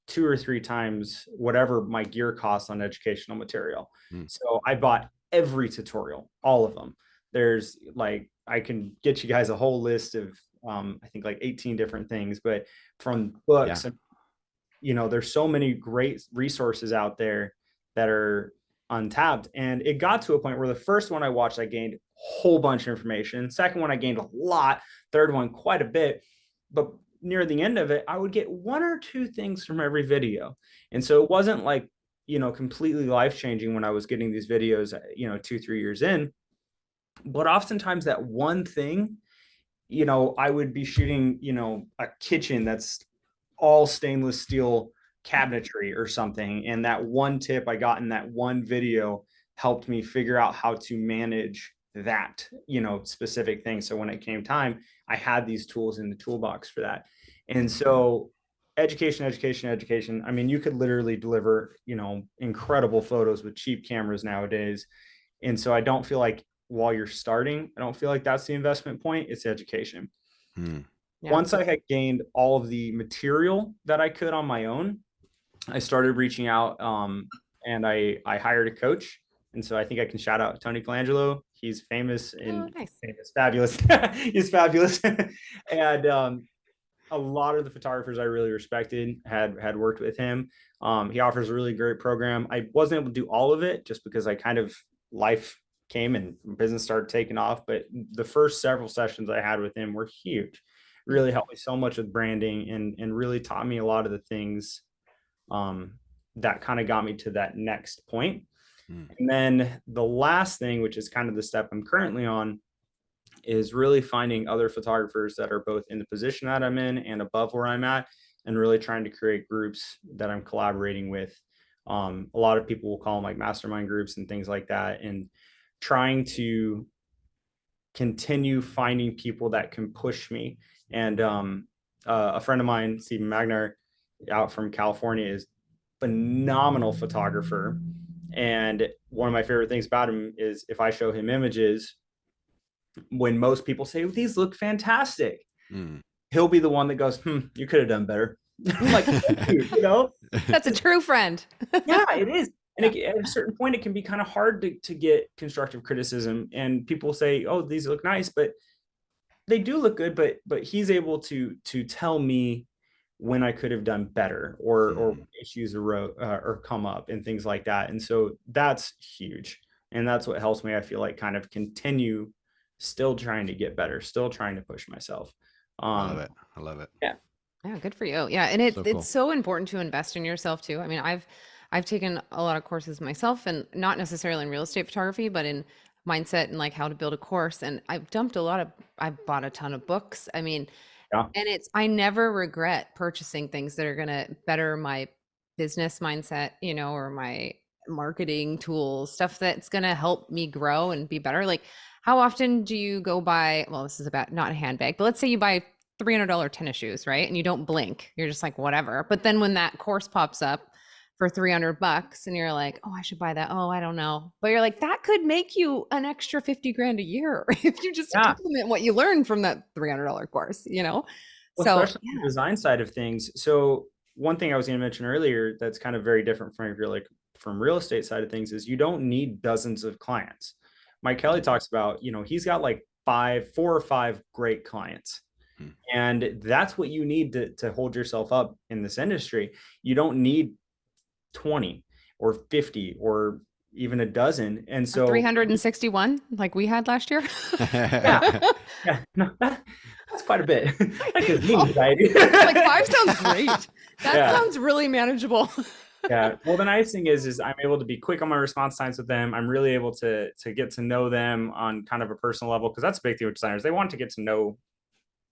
2 or 3 times whatever my gear costs on educational material. So I bought every tutorial, all of them. There's like, I can get you guys a whole list of, I think like 18 different things, but from books and there's so many great resources out there that are untapped. And it got to a point where the first one I watched, I gained a whole bunch of information. Second one, I gained a lot. Third one, quite a bit. But near the end of it, I would get 1 or 2 things from every video. And so it wasn't like, completely life-changing when I was getting these videos, 2-3 years in. But oftentimes that one thing, I would be shooting, a kitchen that's all stainless steel cabinetry or something. And that one tip I got in that one video helped me figure out how to manage that, specific thing. So when it came time, I had these tools in the toolbox for that. And so education. I mean, you could literally deliver, incredible photos with cheap cameras nowadays. And so I don't feel like while you're starting, I don't feel like that's the investment point. It's education. Yeah. Once I had gained all of the material that I could on my own, I started reaching out and I hired a coach. And so I think I can shout out Tony Colangelo. He's famous and nice. fabulous. He's fabulous. And a lot of the photographers I really respected had worked with him. He offers a really great program. I wasn't able to do all of it just because I kind of life came and business started taking off. But the first several sessions I had with him were huge. Really helped me so much with branding and really taught me a lot of the things that kind of got me to that next point. And then the last thing, which is kind of the step I'm currently on, is really finding other photographers that are both in the position that I'm in and above where I'm at, and really trying to create groups that I'm collaborating with. A lot of people will call them like mastermind groups and things like that, and trying to continue finding people that can push me. And a friend of mine, Stephen Magnar, out from California, is phenomenal photographer. And one of my favorite things about him is if I show him images, when most people say, these look fantastic, he'll be the one that goes, you could have done better. I'm like, That's a true friend. Yeah, it is. And at a certain point, it can be kind of hard to get constructive criticism. And people say, oh, these look nice, but they do look good. But he's able to tell me when I could have done better, or issues or come up and things like that. And so that's huge. And that's what helps me, I feel like, kind of continue still trying to get better, still trying to push myself. I love it. Yeah. Yeah, good for you. Yeah, and it's So cool. it's so important to invest in yourself too. I mean, I've taken a lot of courses myself, and not necessarily in real estate photography, but in mindset and like how to build a course. And I've bought a ton of books. I mean, Yeah. and I never regret purchasing things that are going to better my business mindset, or my marketing tools, stuff that's going to help me grow and be better. Like, how often do you go buy, well, this is about not a handbag, but let's say you buy $300 tennis shoes, right? And you don't blink. You're just like, whatever. But then when that course pops up for $300 and you're like, oh, I should buy that. Oh, I don't know. But you're like, that could make you an extra 50 grand a year if you just implement what you learned from that $300 course, Well, So especially on the design side of things. So one thing I was going to mention earlier that's kind of very different from if you're like from real estate side of things is you don't need dozens of clients. Mike Kelly talks about, he's got like 4 or 5 great clients. Hmm. And that's what you need to hold yourself up in this industry. You don't need 20 or 50 or even a dozen. And so 361 like we had last year. yeah, yeah, no, that's quite a bit. That gives me anxiety. Like 5 sounds great. That Yeah. sounds really manageable. Yeah. Well, the nice thing is I'm able to be quick on my response times with them. I'm really able to get to know them on kind of a personal level, because that's a big thing with designers. They want to get to know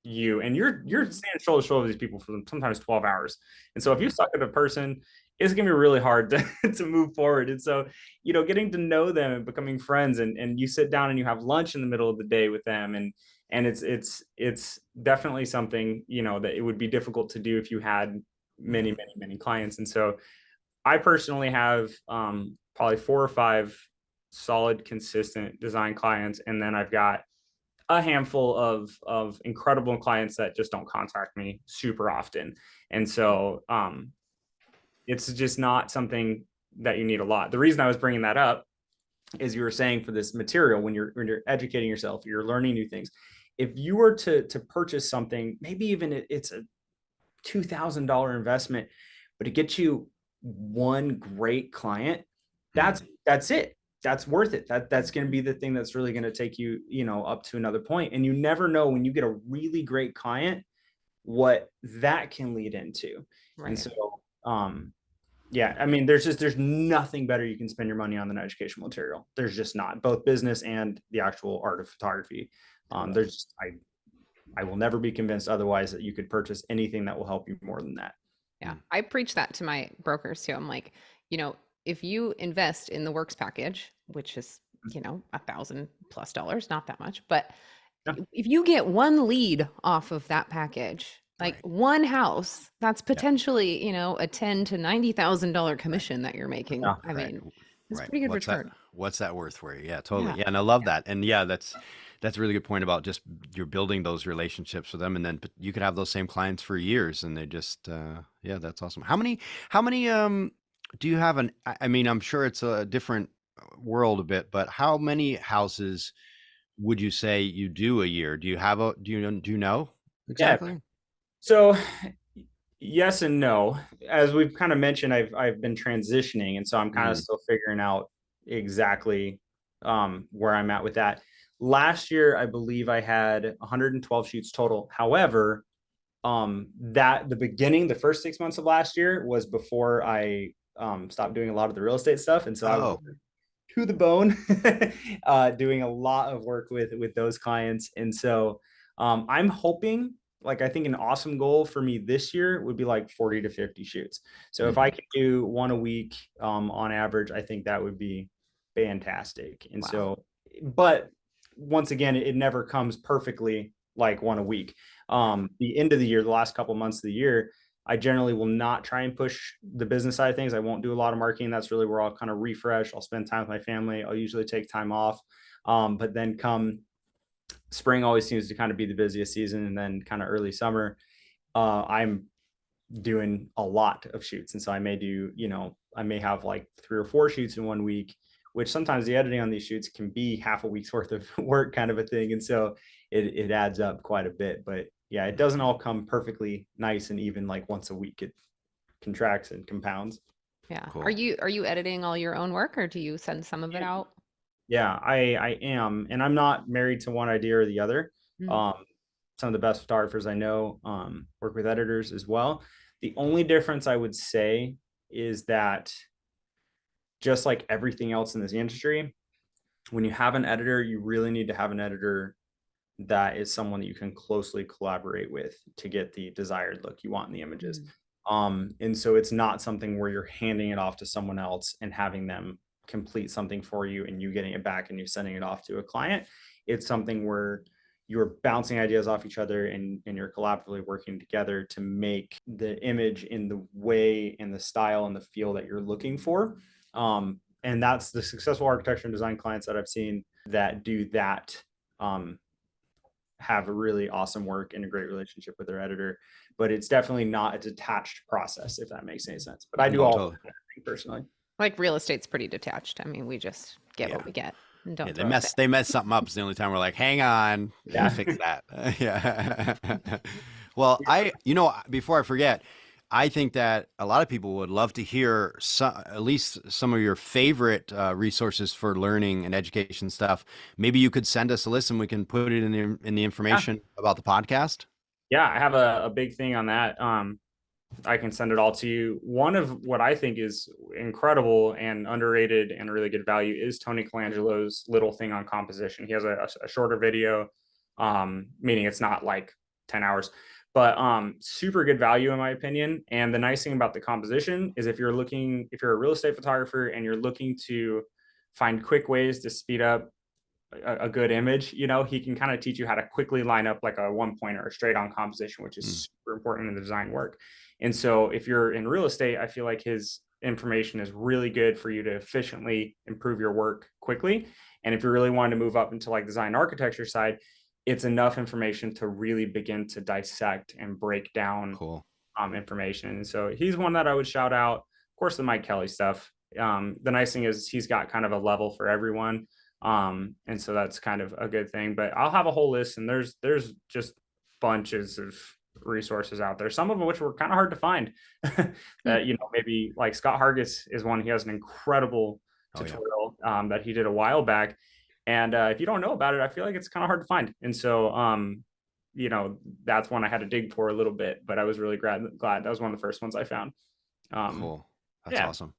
you, and you're standing shoulder to shoulder with these people for sometimes 12 hours. And so if you suck at a person, it's gonna be really hard to move forward. And so, getting to know them and becoming friends, and you sit down and you have lunch in the middle of the day with them, and it's definitely something, that it would be difficult to do if you had many clients. And so I personally have probably 4 or 5 solid, consistent design clients, and then I've got a handful of incredible clients that just don't contact me super often. And so it's just not something that you need a lot. The reason I was bringing that up is you were saying for this material, when you're educating yourself, you're learning new things. If you were to purchase something, maybe even it's a $2,000 investment, but it gets you one great client, that's it. That's worth it. That's going to be the thing that's really going to take you, up to another point. And you never know when you get a really great client, what that can lead into. Right. And so, yeah, I mean, there's nothing better you can spend your money on than educational material. There's just not, both business and the actual art of photography. I will never be convinced otherwise that you could purchase anything that will help you more than that. Yeah. I preach that to my brokers too. I'm like, if you invest in the works package, which is, $1,000+ not that much, but Yeah. if you get one lead off of that package, like one house, that's potentially, a $10,000 to $90,000 commission that you're making. Yeah. I mean, it's Right. pretty good return. What's that worth for you? Yeah, totally. Yeah. Yeah, and I love that. And yeah, that's a really good point about just you're building those relationships with them, and then you could have those same clients for years, and they just yeah, that's awesome. How many do you have I mean, I'm sure it's a different world a bit, but how many houses would you say you do a year? Do you know exactly? Yeah. So yes and no. As we've kind of mentioned, I've been transitioning, and so I'm kind of still figuring out exactly where I'm at with that. Last year, I believe I had 112 shoots total. However, the first 6 months of last year was before I stopped doing a lot of the real estate stuff, and so I was to the bone, doing a lot of work with those clients. And so I'm hoping, like, I think an awesome goal for me this year would be like 40 to 50 shoots. So if I could do one a week on average, I think that would be fantastic. And so, but once again, it never comes perfectly like one a week. The end of the year, the last couple of months of the year, I generally will not try and push the business side of things. I won't do a lot of marketing. That's really where I'll kind of refresh. I'll spend time with my family. I'll usually take time off. But then come spring always seems to kind of be the busiest season. And then kind of early summer, I'm doing a lot of shoots. And so I may have like 3 or 4 shoots in one week, which sometimes the editing on these shoots can be half a week's worth of work, kind of a thing. And so it adds up quite a bit. But yeah, it doesn't all come perfectly nice and even like once a week. It contracts and compounds. Yeah. Cool. Are you editing all your own work, or do you send some of it out? Yeah, I am. And I'm not married to one idea or the other. Some of the best photographers I know work with editors as well. The only difference I would say is that, just like everything else in this industry, when you have an editor, you really need to have an editor that is someone that you can closely collaborate with to get the desired look you want in the images. And so it's not something where you're handing it off to someone else and having them complete something for you and you getting it back and you're sending it off to a client. It's something where you're bouncing ideas off each other and you're collaboratively working together to make the image in the way and the style and the feel that you're looking for. And that's the successful architecture and design clients that I've seen that do that have a really awesome work and a great relationship with their editor, but it's definitely not a detached process, if that makes any sense. But I do No, all totally. editing personally. Like real estate's pretty detached. I mean, we just get Yeah. what we get and don't Yeah, throw it they mess something up. It's the only time we're like, hang on, Yeah. fix that. Yeah. Well, before I forget, I think that a lot of people would love to hear at least some of your favorite resources for learning and education stuff. Maybe you could send us a list and we can put it in the information about the podcast. Yeah, I have a big thing on that. I can send it all to you. One of what I think is incredible and underrated and really good value is Tony Colangelo's little thing on composition. He has a shorter video, meaning it's not like 10 hours, but super good value in my opinion. And the nice thing about the composition is if you're a real estate photographer and you're looking to find quick ways to speed up a good image, he can kind of teach you how to quickly line up like a 1-pointer or straight on composition, which is super important in the design work. And so if you're in real estate, I feel like his information is really good for you to efficiently improve your work quickly. And if you're really wanting to move up into like design architecture side, it's enough information to really begin to dissect and break down information. And so he's one that I would shout out. Of course, the Mike Kelly stuff. The nice thing is he's got kind of a level for everyone. And so that's kind of a good thing, but I'll have a whole list, and there's just bunches of resources out there, some of which were kind of hard to find that, maybe like Scott Hargis is one. He has an incredible tutorial that he did a while back. And if you don't know about it, I feel like it's kind of hard to find. And so, that's one I had to dig for a little bit, but I was really glad that was one of the first ones I found. Cool. That's awesome.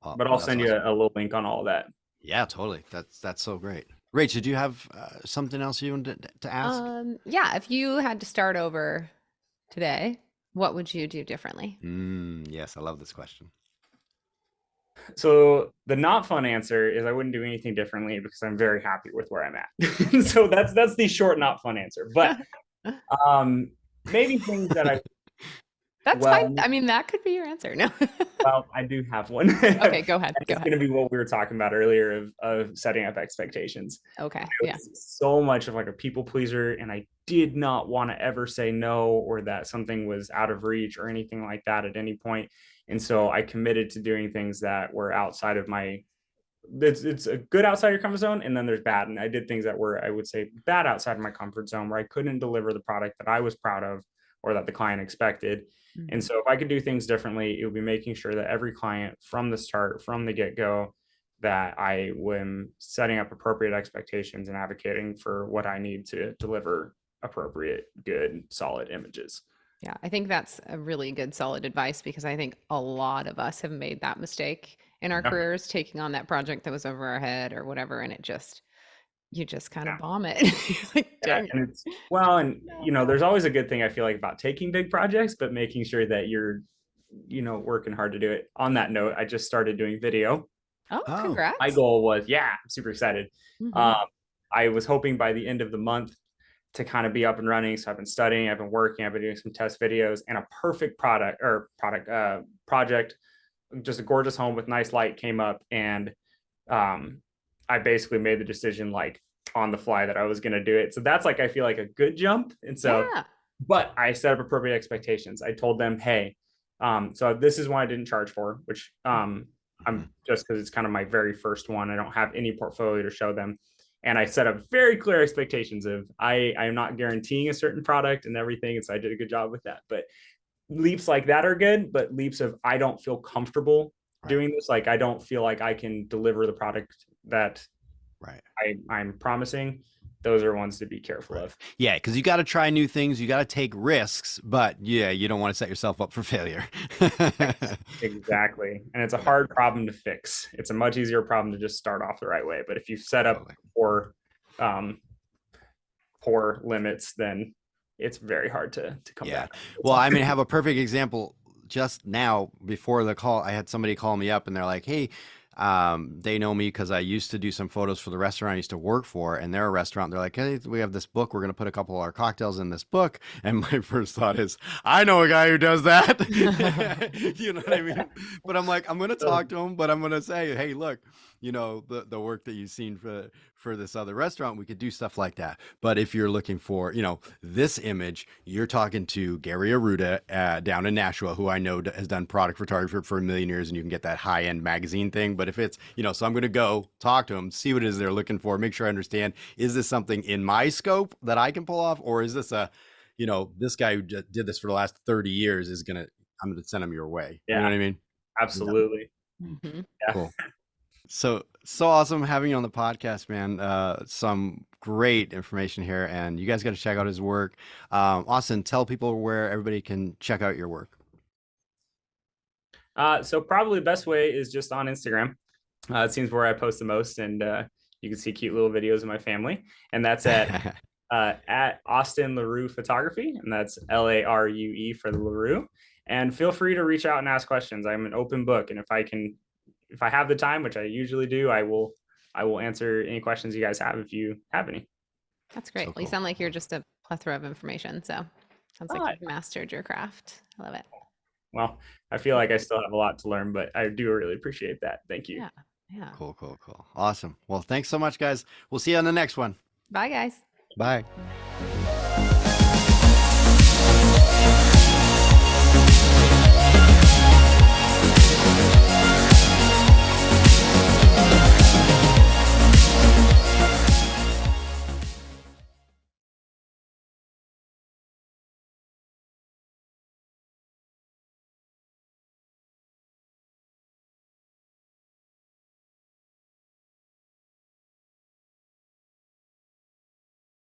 But I'll send you a little link on all of that. Yeah, totally. That's so great. Rach, did you have something else you wanted to ask? Yeah, if you had to start over today, what would you do differently? Yes, I love this question. So the not fun answer is I wouldn't do anything differently because I'm very happy with where I'm at. So that's the short not fun answer. But maybe things that I That's fine. I mean, that could be your answer. No. Well, I do have one. Okay, go ahead. It's going to be what we were talking about earlier of setting up expectations. Okay. Yeah. So much of like a people pleaser, and I did not want to ever say no or that something was out of reach or anything like that at any point. And so I committed to doing things that were outside of it's a good outside your comfort zone, and then there's bad. And I did things that were, I would say, bad outside of my comfort zone, where I couldn't deliver the product that I was proud of or that the client expected. And so if I could do things differently, it would be making sure that every client from the start, from the get-go, that I am setting up appropriate expectations and advocating for what I need to deliver appropriate, good, solid images. Yeah, I think that's a really good, solid advice, because I think a lot of us have made that mistake in our careers, taking on that project that was over our head or whatever, and you just kind of bomb it. Like, there's always a good thing I feel like about taking big projects, but making sure that you're, working hard to do it. On that note, I just started doing video. Oh, congrats. My goal was, I'm super excited. I was hoping by the end of the month to kind of be up and running. So I've been studying, I've been working, I've been doing some test videos, and a perfect project, just a gorgeous home with nice light came up. And I basically made the decision like on the fly that I was going to do it. So that's like, I feel like a good jump. And so, but I set up appropriate expectations. I told them, hey, so this is one I didn't charge for, which I'm just because it's kind of my very first one. I don't have any portfolio to show them. And I set up very clear expectations of I am not guaranteeing a certain product and everything. And so I did a good job with that. But leaps like that are good, but leaps of I don't feel comfortable doing this. Like I don't feel like I can deliver the product that I'm promising. Those are ones to be careful of. Yeah, because you got to try new things. You got to take risks, but you don't want to set yourself up for failure. Exactly. And it's a hard problem to fix. It's a much easier problem to just start off the right way. But if you set up poor limits, then it's very hard to come back. Well, I have a perfect example. Just now before the call, I had somebody call me up and they're like, hey, they know me because I used to do some photos for the restaurant I used to work for, and they're a restaurant. They're like, hey, we have this book. We're going to put a couple of our cocktails in this book. And my first thought is, I know a guy who does that. You know what I mean? But I'm like, I'm going to talk to him, but I'm going to say, hey, look, the work that you've seen for this other restaurant, we could do stuff like that. But if you're looking for, this image, you're talking to Gary Aruda down in Nashua, who I know has done product photography for a million years, and you can get that high-end magazine thing. But if it's, so I'm going to go talk to them, see what it is they're looking for, make sure I understand, is this something in my scope that I can pull off, or is this this guy who did this for the last 30 years I'm going to send him your way. Yeah. You know what I mean? Absolutely. Mm-hmm. Yeah. Cool. So awesome having you on the podcast, man. Some great information here, and you guys got to check out his work. Austin, tell people where everybody can check out your work. So probably the best way is just on Instagram. It seems where I post the most, and you can see cute little videos of my family, and that's at Austin LaRue Photography, and that's LARUE for the LaRue. And feel free to reach out and ask questions. I'm an open book, and if I have the time, which I usually do, I will answer any questions you guys have if you have any. That's great. So Well, you cool. sound like you're just a plethora of information. So sounds like you've mastered your craft. I love it. Well, I feel like I still have a lot to learn, but I do really appreciate that. Thank you. Yeah. Cool. Awesome. Well, thanks so much, guys. We'll see you on the next one. Bye, guys. Bye.